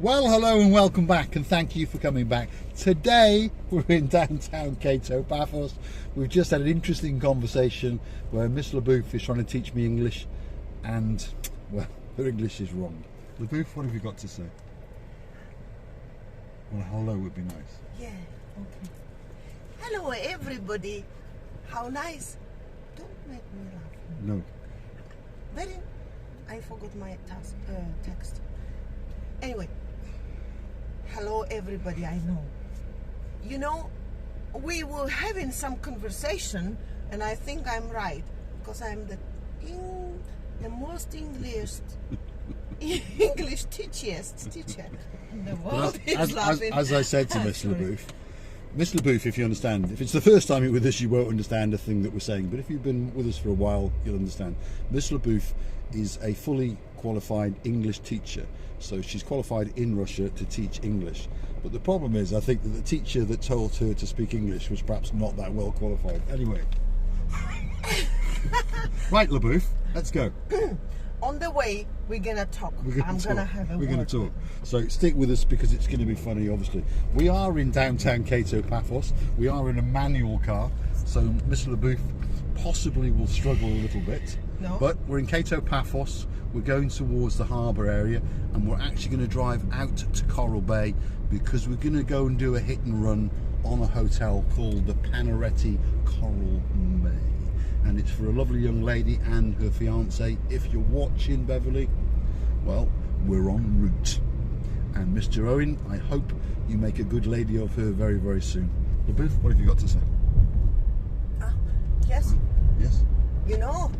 Well, hello and welcome back, and thank you for coming back. Today we're in downtown Kato Paphos. We've just had an interesting conversation where Miss LaBouffe is trying to teach me English, and well, her English is wrong. LaBouffe, what have you got to say? Well, hello would be nice. Yeah, okay. Hello everybody. How nice. Don't make me laugh. No. I forgot my text. Anyway. Hello everybody, I know. You know, we were having some conversation, and I think I'm right, because I'm the most English teacher in the world. As I said to Miss LaBouffe, if you understand, if it's the first time you're with us, you won't understand a thing that we're saying, but if you've been with us for a while, you'll understand. Miss LaBouffe is a fully qualified English teacher, so she's qualified in Russia to teach English. But the problem is, I think that the teacher that told her to speak English was perhaps not that well qualified. Anyway. Right, LaBouffe, let's go. On the way, we're gonna talk. I'm gonna have a word. We're gonna talk. So stick with us, because it's going to be funny, obviously. We are in downtown Kato Paphos. We are in a manual car, so Miss LaBouffe possibly will struggle a little bit. No. But we're in Kato Paphos. We're going towards the harbour area, and we're actually going to drive out to Coral Bay, because we're going to go and do a hit and run on a hotel called the Panaretti Coral Bay. And it's for a lovely young lady and her fiance. If you're watching, Beverly, well, we're en route. And Mr. Owen, I hope you make a good lady of her very, very soon. LaBouffe, what have you got to say? Yes. Yes? You know,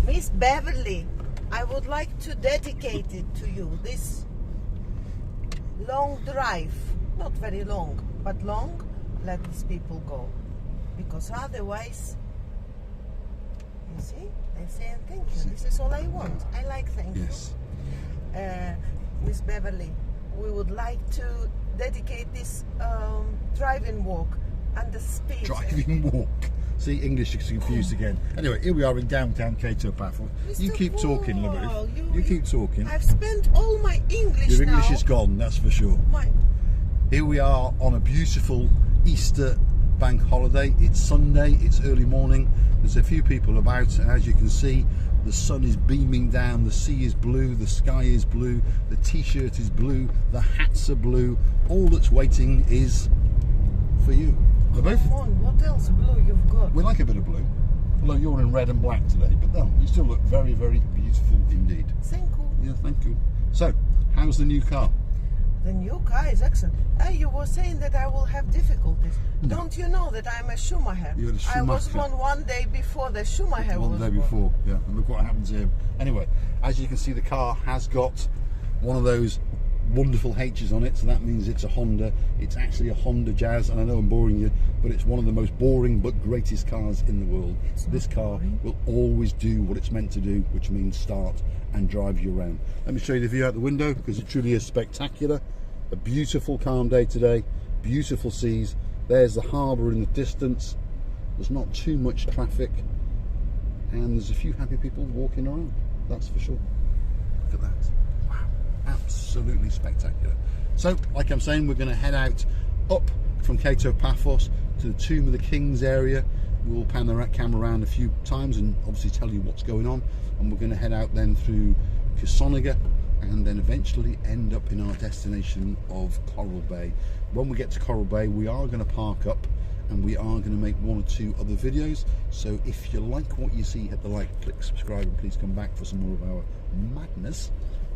Miss Beverly, I would like to dedicate it to you, this long drive. Not very long, but long. Let these people go. Because otherwise, you see, they say thank you. This is all I want. I like thank you. Miss Beverly, we would like to dedicate this driving walk and the speed. Driving walk. See, English is confused again. Anyway, here we are in downtown Kato Paphos. You keep talking, LaBouffe. You keep talking. I've spent all my English now. Your English is gone, that's for sure. Here we are on a beautiful Easter bank holiday. It's Sunday, it's early morning. There's a few people about, and as you can see, the sun is beaming down, the sea is blue, the sky is blue, the t-shirt is blue, the hats are blue. All that's waiting is for you. LaBouffe? Come on, what else blue you've got? We like a bit of blue. Although you're in red and black today, but no, you still look very, very beautiful indeed. Thank you. Yeah, thank you. So, how's the new car? The new car is excellent. You were saying that I will have difficulties. No. Don't you know that I'm a Schumacher? You're a Schumacher. I was one day before the Schumacher was One day born. before, yeah. And look what happened to him. Anyway, as you can see, the car has got one of those wonderful H's on it, so that means it's a Honda. It's actually a Honda Jazz, and I know I'm boring you, but it's one of the most boring but greatest cars in the world. This car will always do what it's meant to do, which means start and drive you around. Let me show you the view out the window, because it truly is spectacular. A beautiful calm day today, beautiful seas. There's the harbour in the distance. There's not too much traffic, and there's a few happy people walking around, that's for sure. Look at that. Wow, absolutely spectacular. So, like I'm saying, we're going to head out up from Kato Paphos to the Tomb of the Kings area. We'll pan the camera around a few times and obviously tell you what's going on, and we're going to head out then through Kisoniga, and then eventually end up in our destination of Coral Bay. When we get to Coral Bay, we are going to park up, and we are going to make one or two other videos. So if you like what you see, hit the like, click subscribe, and please come back for some more of our madness.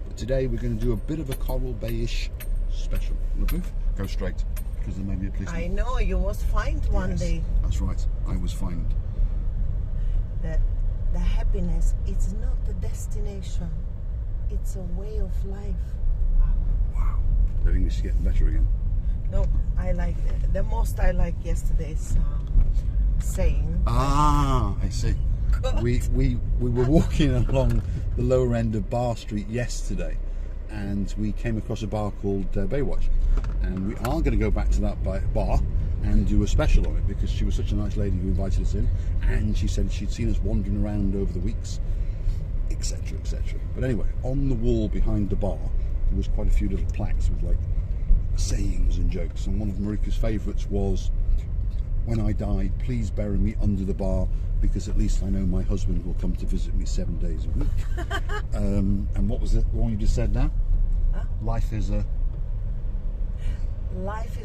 But today we're going to do a bit of a Coral Bay-ish special. LaBouffe, go straight, because there may be a policeman. I know, you was fined one day. That's right, I was fined. The happiness, it's not the destination. It's a way of life. Wow. The English is getting better again. No, I like the most I like yesterday's saying. Ah, I see. We were walking along the lower end of Bar Street yesterday, and we came across a bar called Baywatch, and we are going to go back to that bar and do a special on it, because she was such a nice lady who invited us in, and she said she'd seen us wandering around over the weeks, etc, etc. But anyway, on the wall behind the bar there was quite a few little plaques with like sayings and jokes, and one of Marika's favourites was, "When I die, please bury me under the bar, because at least I know my husband will come to visit me 7 days a week." And what was it? The one you just said now? Huh? Life is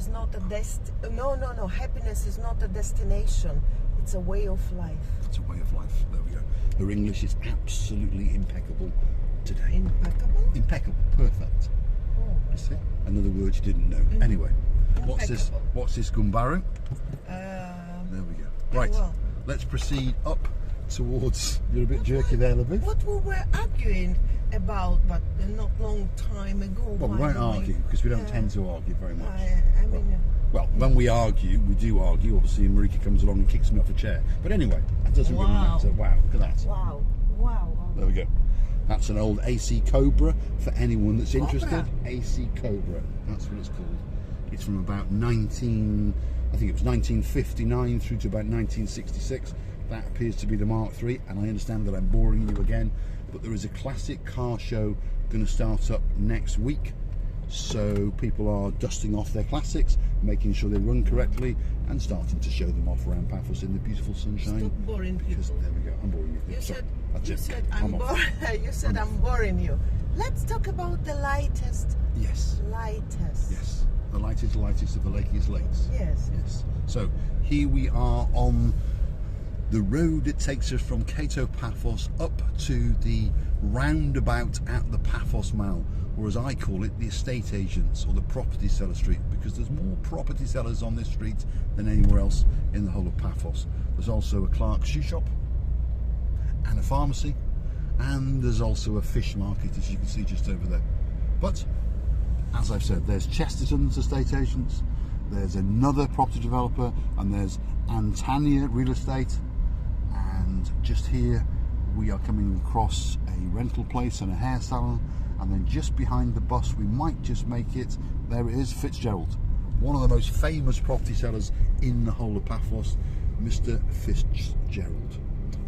not a no. Happiness is not a destination. It's a way of life. It's a way of life. There we go. Her English is absolutely impeccable today. Impeccable? Impeccable. Perfect. Oh, You see? Another word you didn't know. Anyway, what's this? What's this Gumbaru? There we go. Right. well. Let's proceed up towards. You're a bit jerky there, Libby. What we were arguing about, but not long time ago. Well, we by won't the way. argue because we don't tend to argue very much. I mean, Well, when we argue, we do argue. Obviously, Marika comes along and kicks me off a chair. But anyway, that doesn't really matter. Wow, look at that. wow. There we go. That's an old AC Cobra for anyone that's Cobra? interested. AC Cobra, that's what it's called. It's from about I think it was 1959 through to about 1966. That appears to be the Mark III, and I understand that I'm boring you again, but there is a classic car show going to start up next week. So people are dusting off their classics, making sure they run correctly, and starting to show them off around Paphos in the beautiful sunshine. Stop boring Because, people. there we go, I'm boring you. You So, said that's you it. said I'm off. boring. You said I'm boring you. Let's talk about the lightest. Yes. Lightest. Yes, the lightest of the Lakey's Lakes. Yes. Yes. So here we are on the road that takes us from Kato Paphos up to the roundabout at the Paphos Mall, or as I call it, the estate agents or the property seller street, because there's more property sellers on this street than anywhere else in the whole of Paphos. There's also a Clark's shoe shop and a pharmacy, and there's also a fish market, as you can see just over there. But as I've said, there's Chesterton's estate agents, there's another property developer, and there's Antania Real Estate, and just here we are coming across a rental place and a hair salon, and then just behind the bus we might just make it, there it is, Fitzgerald, one of the most famous property sellers in the whole of Paphos, Mr. Fitzgerald.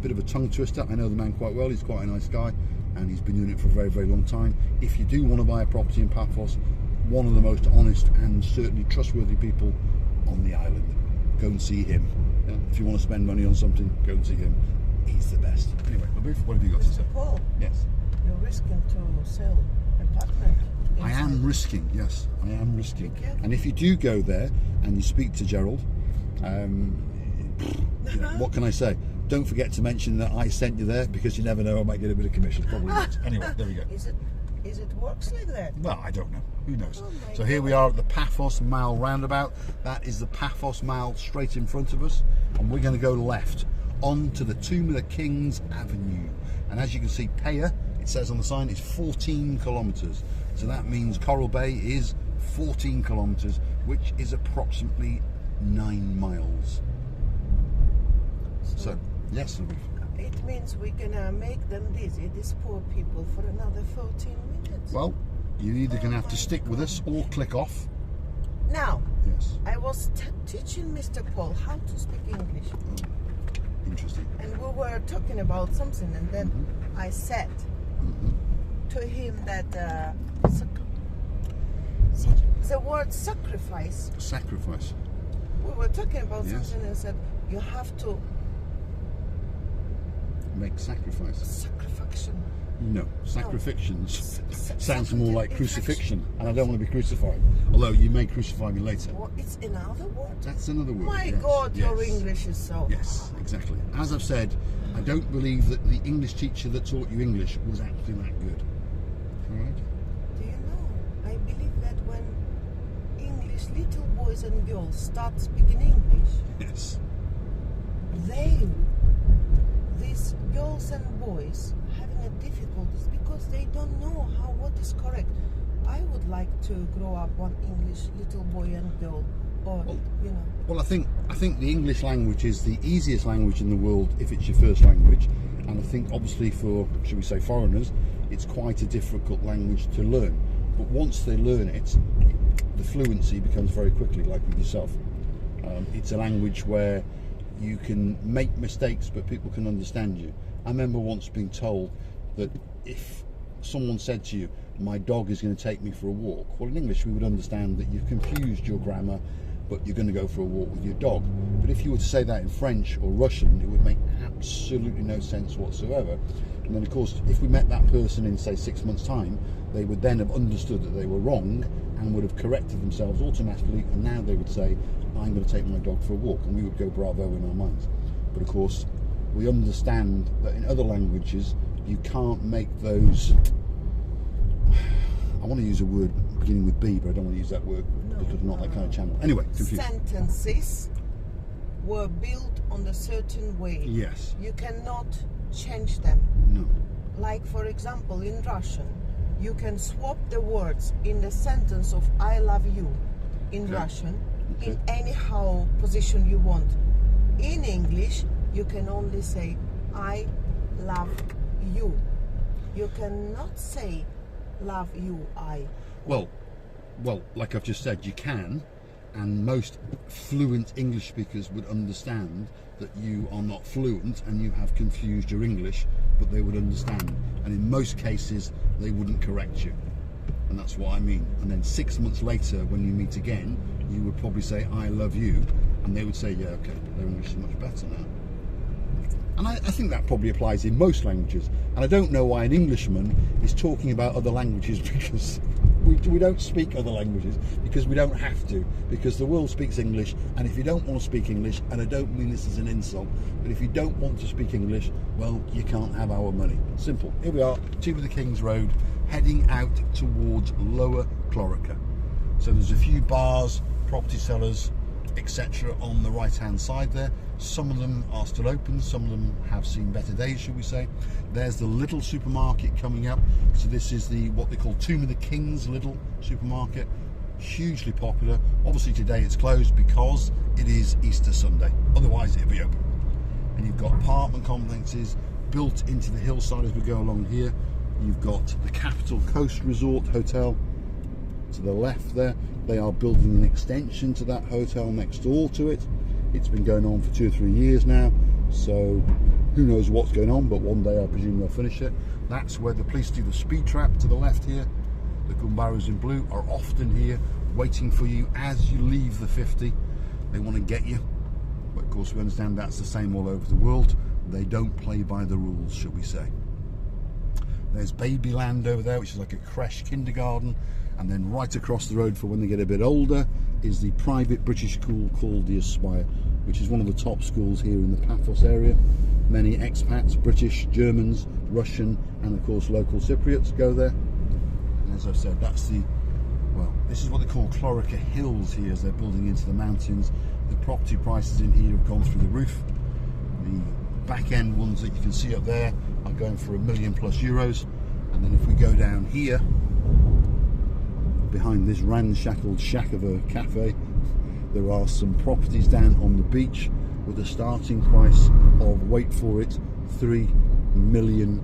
Bit of a tongue twister, I know the man quite well, he's quite a nice guy, and he's been doing it for a very, very long time. If you do want to buy a property in Paphos, one of the most honest and certainly trustworthy people on the island, go and see him. Yeah, if you want to spend money on something, go and see him. He's the best. Anyway, Labif, what have you got to say? Mr. Paul, Yes. you're risking to sell apartment. I am risking, yes, I am risking. Be careful. And if you do go there and you speak to Gerald, what can I say? Don't forget to mention that I sent you there, because you never know, I might get a bit of commission. Probably not. Anyway, there we go. Is it works like that? Well, I don't know. Who knows? Oh my So here we are at the Paphos Mall roundabout. That is the Paphos Mall straight in front of us, and we're going to go left onto the Tomb of the Kings Avenue. And as you can see, Peyia, it says on the sign, is 14 kilometres. So that means Coral Bay is 14 kilometres, which is approximately 9 miles. So yes, Louise. It means we're gonna make them dizzy, these poor people, for another 14 minutes. Well, you're either going to have to stick with us or click off. Now, Yes. I was teaching Mr. Paul how to speak English, Interesting. and we were talking about something, and then I said to him that the word sacrifice. Sacrifice. We were talking about Yes. something, and said you have to Make sacrifice. sacrifiction. No, sacrifictions sounds Sacred more like infection. crucifixion, and I don't want to be crucified. Although you may crucify me later. What? It's another word. That's another word. My yes, God, your yes. English is so. Yes, exactly. As I've said, I don't believe that the English teacher that taught you English was actually that good. All right? Do you know? I believe that when English little boys and girls start speaking English, Yes. these girls and boys having a difficulties because they don't know what is correct. I would like to grow up one English little boy and girl, or you know. Well, I think the English language is the easiest language in the world if it's your first language, and I think obviously for, should we say, foreigners, it's quite a difficult language to learn. But once they learn it, the fluency becomes very quickly, like with yourself. It's a language where you can make mistakes, but people can understand you. I remember once being told that if someone said to you, my dog is going to take me for a walk. Well, in English we would understand that you've confused your grammar, but you're going to go for a walk with your dog. But if you were to say that in French or Russian, it would make absolutely no sense whatsoever. And then of course, if we met that person in say 6 months' time, they would then have understood that they were wrong and would have corrected themselves automatically, and now they would say, I'm going to take my dog for a walk, and we would go bravo in our minds. But of course, we understand that in other languages you can't make those, I want to use a word beginning with B, but I don't want to use that word because we're not that kind of channel. Anyway, confused. Sentences were built on a certain way. Yes. You cannot change them. No. Like for example, in Russian, you can swap the words in the sentence of I love you in Russian in anyhow position you want. In English, you can only say I love you. You cannot say love you, I. Well, like I've just said, you can, and most fluent English speakers would understand that you are not fluent and you have confused your English, but they would understand. And in most cases, they wouldn't correct you. And that's what I mean. And then 6 months later, when you meet again, you would probably say, I love you. And they would say, yeah, okay, their English is much better now. And I think that probably applies in most languages. And I don't know why an Englishman is talking about other languages, because we don't speak other languages, because we don't have to, because the world speaks English. And if you don't want to speak English, and I don't mean this as an insult, but if you don't want to speak English, well, you can't have our money. Simple. Here we are, Tomb of the Kings Road, heading out towards Lower Clorica. So there's a few bars, property sellers, etc. on the right hand side there. Some of them are still open, some of them have seen better days, should we say. There's the little supermarket coming up. So this is the what they call Tomb of the Kings little supermarket. Hugely popular. Obviously today it's closed because it is Easter Sunday, otherwise it'll be open. And you've got apartment complexes built into the hillside as we go along here. You've got the Capital Coast Resort Hotel to the left there. They are building an extension to that hotel next door to it. It's been going on for 2 or 3 years now, so who knows what's going on, but one day I presume they'll finish it. That's where the police do the speed trap to the left here. The Gumbaros in blue are often here waiting for you as you leave the 50. They want to get you, but of course we understand that's the same all over the world. They don't play by the rules, shall we say. There's Babyland over there, which is like a creche kindergarten. And then right across the road for when they get a bit older is the private British school called the Aspire, which is one of the top schools here in the Paphos area. Many expats, British, Germans, Russian, and of course local Cypriots go there. And as I've said, that's the, well, this is what they call Clorica Hills here as they're building into the mountains. The property prices in here have gone through the roof. The back end ones that you can see up there are going for €1 million plus. And then if we go down here, behind this ramshackled shack of a cafe, there are some properties down on the beach with a starting price of, wait for it, €3 million,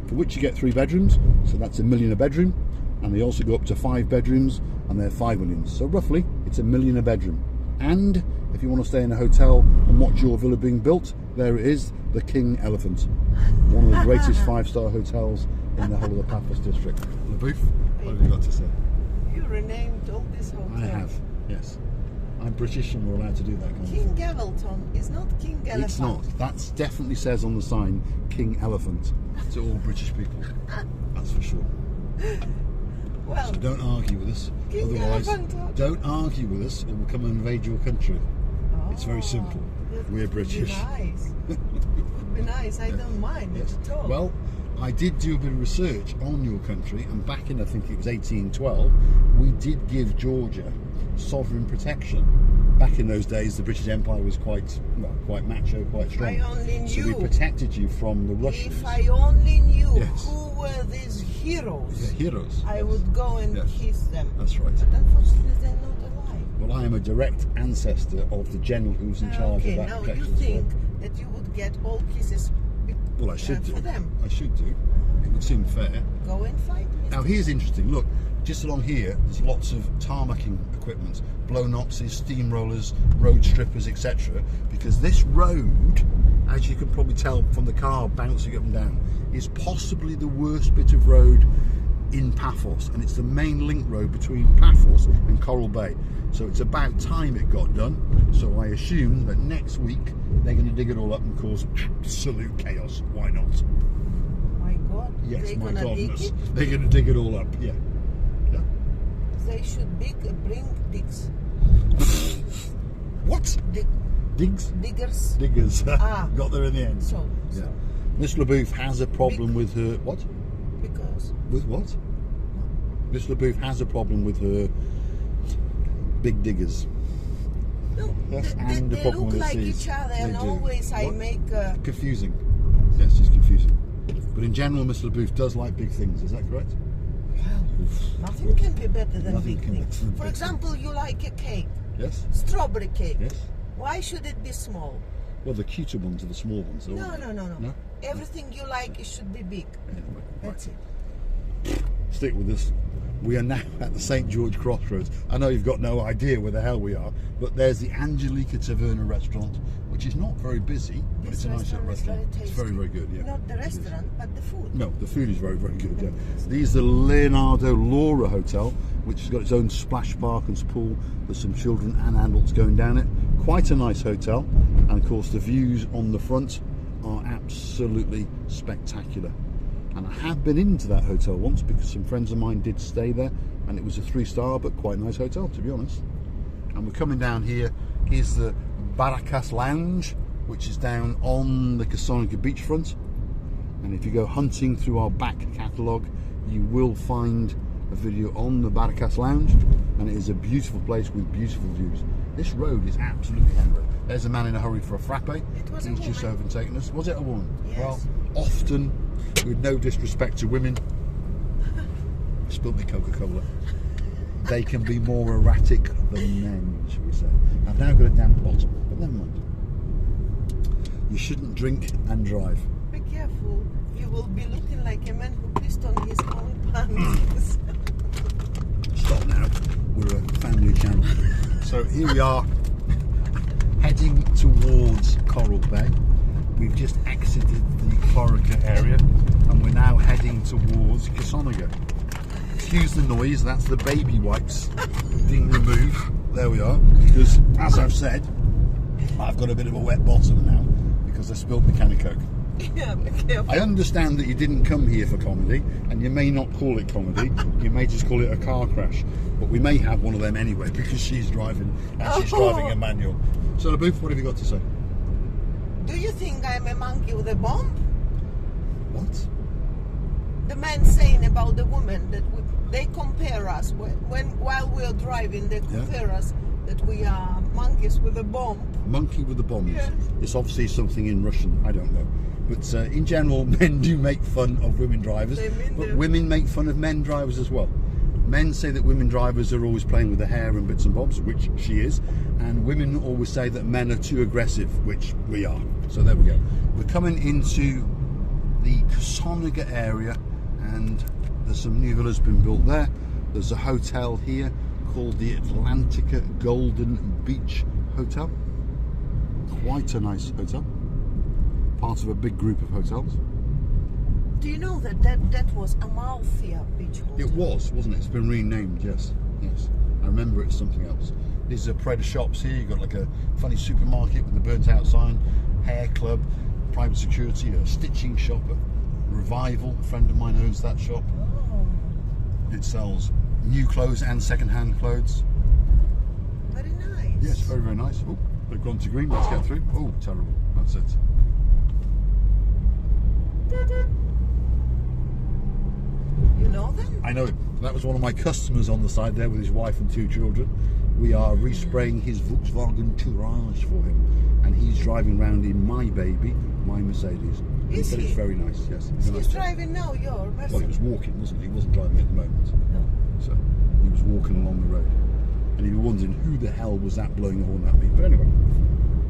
for which you get 3 bedrooms, so that's $1 million a bedroom, and they also go up to 5 bedrooms and they're $5 million, so roughly it's $1 million a bedroom. And if you want to stay in a hotel and watch your villa being built, there it is, the King Elephant, one of the greatest 5-star hotels in the whole of the Paphos district. LaBouffe, what have you got to say? You renamed all these hotels. I have, yes. I'm British and we're allowed to do that kind of thing. King Gavelton is not King Elephant. It's not. That definitely says on the sign King Elephant to all British people. That's for sure. Well, so don't argue with us. King Otherwise, Elephant. don't argue with us or we'll come and invade your country. It's very simple. We're British. Nice. Would be nice. I don't mind it at all. Well, I did do a bit of research on your country, and back in, I think it was 1812, we did give Georgia sovereign protection. Back in those days, the British Empire was quite macho, quite strong. I only knew. So we protected you from the Russians. If I only knew who were these heroes, yeah, heroes, I would go and kiss them. That's right. But unfortunately, they're not alive. Well, I am a direct ancestor of the general who's in charge of that now protection. you think that you would get all kisses? Well, I should do. For them. I should do. It would seem fair. Go and fight me. Now here's interesting. Look, just along here, there's lots of tarmacking equipment, blow-noxes, steamrollers, road strippers, etc. Because this road, as you can probably tell from the car bouncing up and down, is possibly the worst bit of road in Paphos, and it's the main link road between Paphos and Coral Bay. So it's about time it got done. So I assume that next week they're going to dig it all up and cause absolute chaos. Why not? My God. Yes, They're my gonna dig goodness. it? They're going to dig it all up. Yeah. Yeah. They should bring digs. What? Digs? Diggers. Diggers. Ah. Got there in the end. So. Yeah. Miss LaBouffe has a problem with her. What? Because. With what? Miss LaBouffe has a problem with her big diggers. No, Yes, they and the problem look with like the seas. each other, and They do. always I What? make. Confusing. Yes, it's confusing. But in general, Miss LaBouffe does like big things. Is that correct? Well, nothing can be better than Nothing big can be things. better than For big example, you like a cake, Yes. strawberry cake. Yes. Why should it be small? Well, the cuter ones are the small ones. No, aren't they? no. No? Everything you like, it should be big. Anyway, That's right. it. Stick with us. We are now at the St George Crossroads. I know you've got no idea where the hell we are, but there's the Angelica Taverna restaurant, which is not very busy, but This it's a nice little restaurant is restaurant. very It's very, very good. Yeah. Not the It is. restaurant, but the food. No, the food is very, very good. Yeah. These are the Leonardo Laura Hotel, which has got its own splash park and pool. There's some children and adults going down it. Quite a nice hotel, and of course the views on the front are absolutely spectacular. And I have been into that hotel once because some friends of mine did stay there, and it was a 3-star but quite nice hotel, to be honest. And we're coming down here. Here's the Barracas Lounge, which is down on the Casonica beachfront. And if you go hunting through our back catalogue, you will find a video on the Barracas Lounge, and it is a beautiful place with beautiful views. This road is absolutely henry. There's a man in a hurry for a frappe. It was a He's just woman. overtaken us. Was it a woman? Yes. Well, often, with no disrespect to women, spilt me Coca-Cola, they can be more erratic than men, shall we say. I've now got a damp bottom, but never mind. You shouldn't drink and drive. Be careful. You will be looking like a man who pissed on his own pants. Stop now. We're a family channel. So here we are, heading towards Coral Bay. We've just exited the Clorica area, and we're now heading towards Casonica. Excuse the noise, that's the baby wipes being removed. There we are, because as I've said, I've got a bit of a wet bottom now because I spilled my can of Coke. Yeah, be careful. I understand that you didn't come here for comedy, and you may not call it comedy, you may just call it a car crash, but we may have one of them anyway because she's driving, and she's driving a manual. So LaBouffe, what have you got to say? Do you think I'm a monkey with a bomb? What? The man saying about the woman that they compare us while we're driving. They compare us that we are monkeys with a bomb. Monkey with the bombs. Yes. It's obviously something in Russian, I don't know. But in general, men do make fun of women drivers, They mean but them. women make fun of men drivers as well. Men say that women drivers are always playing with their hair and bits and bobs, which she is, and women always say that men are too aggressive, which we are. So there we go. We're coming into the Casonica area, and there's some new villas been built there. There's a hotel here called the Atlantica Golden Beach Hotel. Quite a nice hotel. Part of a big group of hotels. Do you know that was Amalfi Beach Hotel? It was, wasn't it? It's been renamed, yes. Yes. I remember it's something else. These are Preda shops here. You've got like a funny supermarket with the burnt out sign, hair club, private security, a stitching shop, a Revival. A friend of mine owns that shop. Oh, It sells new clothes and second-hand clothes. very nice. Yes, very, very nice. Oh, they've gone to green. Let's get through. Oh, terrible. That's it. You know them? I know it. That was one of my customers on the side there with his wife and 2 children. We are respraying his Volkswagen Tourage for him, and he's driving around in my baby, my Mercedes. Is But he? it's very nice, yes. It's a nice He's car. driving now, your Well, he Mercedes. was walking, wasn't he? He wasn't driving at the moment. No. So he was walking along the road. And he was wondering who the hell was that blowing a horn at me. But anyway,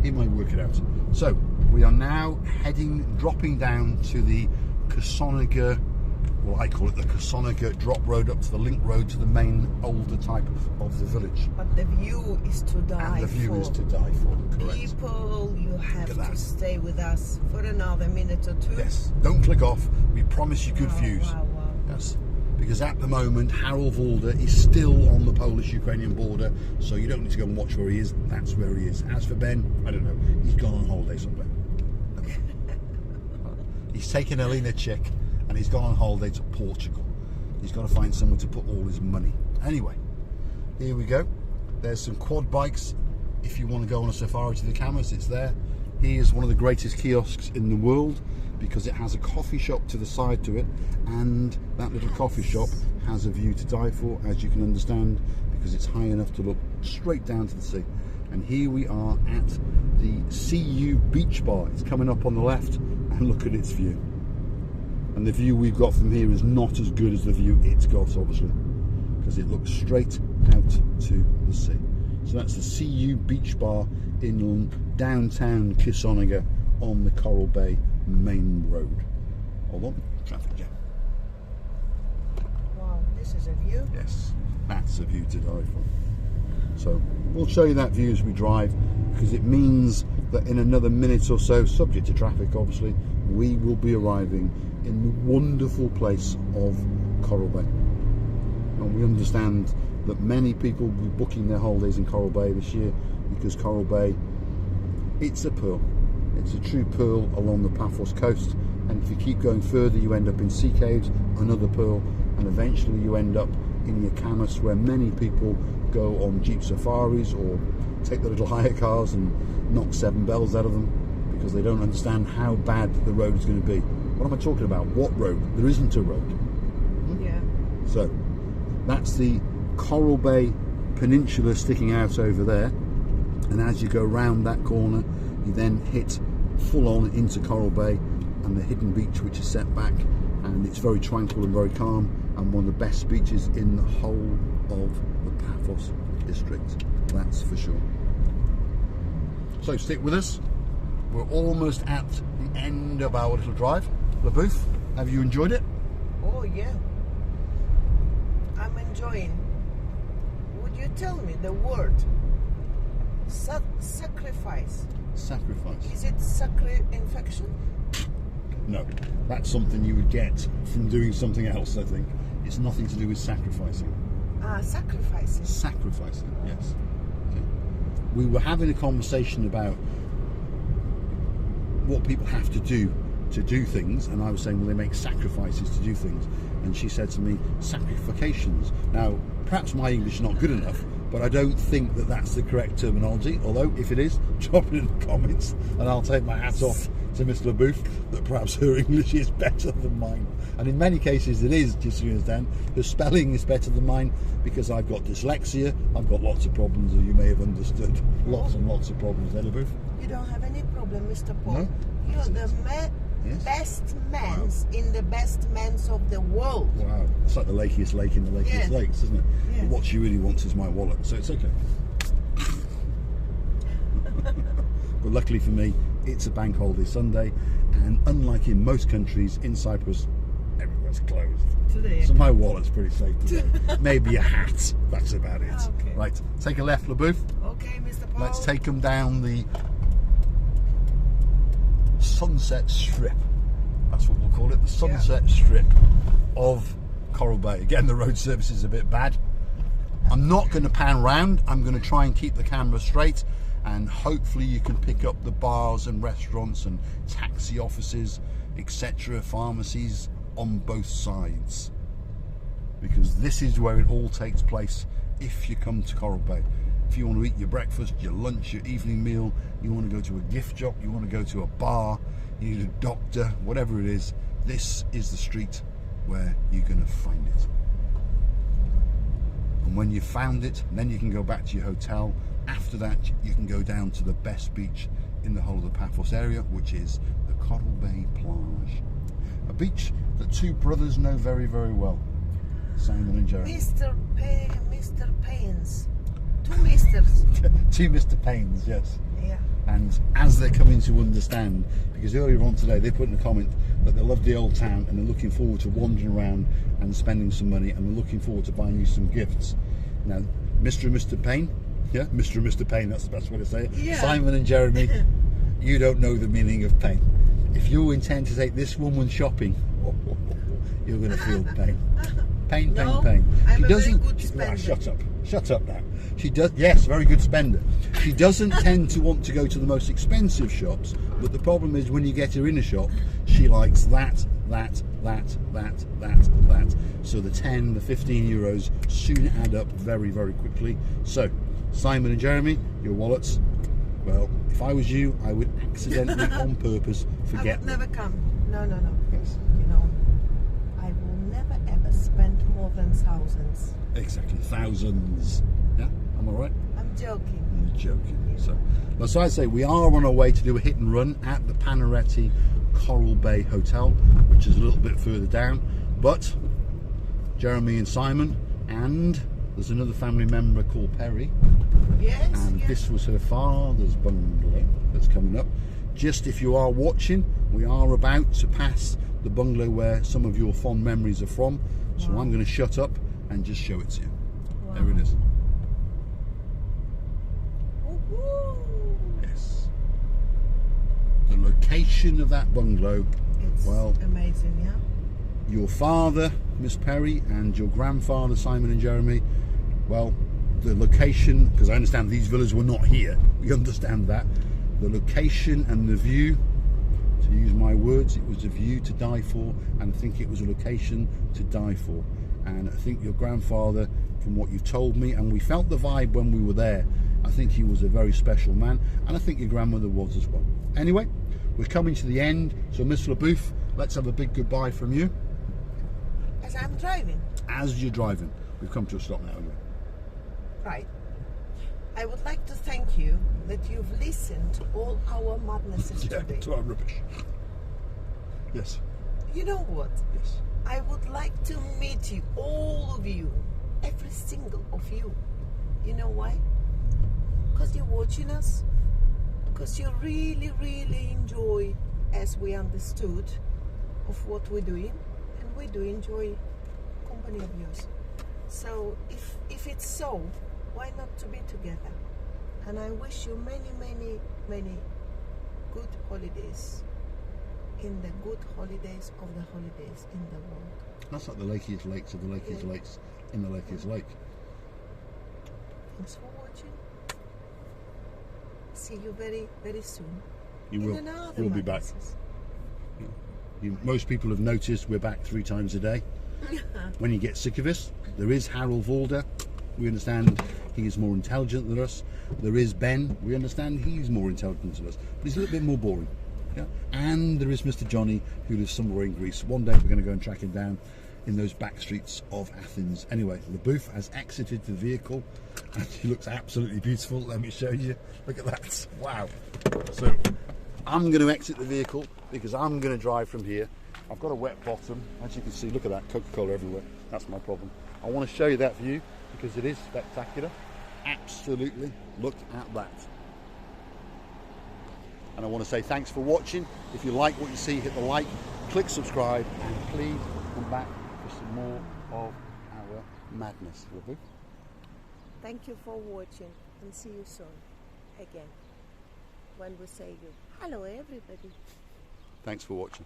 he might work it out. So we are now dropping down to the Casonica, well, I call it the Casonica drop road up to the link road to the main older type of the village. But the view is to die for. And the view is to die for, correct. People, you have Look at to that. stay with us for another minute or two. Yes, don't click off. We promise you good Wow, views. wow, wow. Yes. because at the moment Harold Walder is still on the Polish-Ukrainian border, so you don't need to go and watch where he is. That's where he is. As for Ben, I don't know. He's gone on holiday somewhere. He's taken Elena Chick and he's gone on holiday to Portugal. He's got to find somewhere to put all his money. Anyway, here we go. There's some quad bikes. If you want to go on a safari to the cameras, it's there. Here's one of the greatest kiosks in the world because it has a coffee shop to the side to it, and that little coffee shop has a view to die for, as you can understand, because it's high enough to look straight down to the sea. And here we are at the CU Beach Bar. It's coming up on the left, and look at its view. And the view we've got from here is not as good as the view it's got, obviously, because it looks straight out to the sea. So that's the CU Beach Bar in downtown Kissonaga on the Coral Bay main road. Hold on, traffic jam. Wow, this is a view. Yes, that's a view to die for. So we'll show you that view as we drive, because it means that in another minute or so, subject to traffic obviously, we will be arriving in the wonderful place of Coral Bay. And we understand that many people will be booking their holidays in Coral Bay this year, because Coral Bay, it's a pearl. It's a true pearl along the Paphos coast, and if you keep going further you end up in Sea Caves, another pearl, and eventually you end up in Yakamas, where many people go on jeep safaris or take the little hire cars and knock 7 bells out of them because they don't understand how bad the road is going to be. What am I talking about? What road? There isn't a road. Yeah. So that's the Coral Bay Peninsula sticking out over there, and as you go round that corner you then hit full on into Coral Bay and the hidden beach, which is set back, and it's very tranquil and very calm, and one of the best beaches in the whole of the Paphos district, that's for sure. So stick with us, we're almost at the end of our little drive. LaBouffe, have you enjoyed it? Oh yeah, I'm enjoying. Would you tell me the word sacrifice? Sacrifice. Is it infection? No, that's something you would get from doing something else, I think. It's nothing to do with sacrificing. Sacrificing. Sacrificing, yes. Okay. We were having a conversation about what people have to do things, and I was saying, well, they make sacrifices to do things, and she said to me, sacrifications. Now, perhaps my English is not good enough, but I don't think that that's the correct terminology, although if it is, drop it in the comments and I'll take my hat off to Miss LaBouffe that perhaps her English is better than mine. And in many cases it is, just so you understand. Her spelling is better than mine because I've got dyslexia, I've got lots of problems, or you may have understood, lots and lots of problems there, LaBouffe. You don't have any problem, Mr. Paul. No? You're the best men's in the best men's of the world. Wow, it's like the lakiest lake in the lakiest lakes, isn't it? Yes. But what she really wants is my wallet, so it's okay. But luckily for me, it's a bank holiday Sunday, and unlike in most countries, in Cyprus, everywhere's closed. Today. So my wallet's pretty safe today. Maybe a hat, that's about it. Okay. Right, take a left, LaBouffe. Okay, Mr. Paul. Let's take them down the Sunset Strip. That's what we'll call it, the Sunset Strip of Coral Bay. Again, the road service is a bit bad. I'm not going to pan round. I'm going to try and keep the camera straight, and hopefully you can pick up the bars and restaurants and taxi offices, etc., pharmacies on both sides, because this is where it all takes place if you come to Coral Bay. If you want to eat your breakfast, your lunch, your evening meal, you want to go to a gift shop, you want to go to a bar, you need a doctor, whatever it is, this is the street where you're going to find it. And when you've found it, then you can go back to your hotel. After that, you can go down to the best beach in the whole of the Paphos area, which is the Coral Bay Plage. A beach that two brothers know very, very well, Simon and Jeremy. Mr. Paynes. Two misters. Two Mr. Paynes, yes. Yeah. And as they're coming to understand, because earlier on today they put in a comment that they love the old town and they're looking forward to wandering around and spending some money, and they're looking forward to buying you some gifts. Now, Mr. and Mr. Payne, yeah, Mr. and Mr. Payne, that's the best way to say it. Yeah. Simon and Jeremy, you don't know the meaning of pain. If you intend to take this woman shopping, you're going to feel pain. Pain, No, pain. I'm She a very doesn't. good She, spender. Shut up now. She does. Yes, very good spender. She doesn't tend to want to go to the most expensive shops, but the problem is when you get her in a shop, she likes that. So the 10, the 15 euros soon add up very, very quickly. So, Simon and Jeremy, your wallets. Well, if I was you, I would accidentally, on purpose, forget I would never come. No. Yes. You know, I will never ever spend more than thousands. Exactly, thousands. Yeah, am I right? I'm joking. You're joking. So I say we are on our way to do a hit and run at the Panaretti Coral Bay Hotel, which is a little bit further down. But Jeremy and Simon, and there's another family member called Perry, Yes. and this was her father's bungalow that's coming up. Just if you are watching, we are about to pass the bungalow where some of your fond memories are from. So Wow. I'm going to shut up and just show it to you. Wow. There it is. Woohoo! Yes. The location of that bungalow, It's well, amazing, yeah? your father, Miss Perry, and your grandfather, Simon and Jeremy, well, the location, because I understand these villas were not here, we understand that. The location and the view, to use my words, it was a view to die for, and I think it was a location to die for. And I think your grandfather, from what you've told me, and we felt the vibe when we were there, I think he was a very special man, and I think your grandmother was as well. Anyway, we're coming to the end, so Miss LaBouffe, let's have a big goodbye from you. As I'm driving. As you're driving. We've come to a stop now anyway. Right. I would like to thank you that you've listened to all our madnesses today. To our rubbish. Yes. You know what? Yes. I would like to meet you, all of you, every single of you. You know why? Because you're watching us. Because you really, really enjoy, as we understood, of what we're doing. And we do enjoy company of yours. So if it's so, why not to be together? And I wish you many, many, many good holidays in the good holidays of the holidays in the world. That's like the Lakeys Lakes of the Lakeys Lakes in the Lakeys Lake. Thanks for watching. See you very, very soon. You in will. another We'll be back. madnesses. Most people have noticed we're back 3 times a day. When you get sick of us, there is Harold Valder. We understand he is more intelligent than us. There is Ben. We understand he's more intelligent than us, but he's a little bit more boring. Yeah? And there is Mr. Johnny, who lives somewhere in Greece. One day we're going to go and track him down in those back streets of Athens. Anyway, LaBouffe has exited the vehicle, and she looks absolutely beautiful. Let me show you. Look at that. Wow. So I'm going to exit the vehicle because I'm going to drive from here. I've got a wet bottom. As you can see, look at that, Coca-Cola everywhere. That's my problem. I want to show you that view because it is spectacular. Absolutely. Look at that. And I want to say thanks for watching. If you like what you see, hit the like, click subscribe, and please come back for some more of our madness. LaBouffe. Thank you for watching and see you soon again when we say you. Hello everybody. Thanks for watching.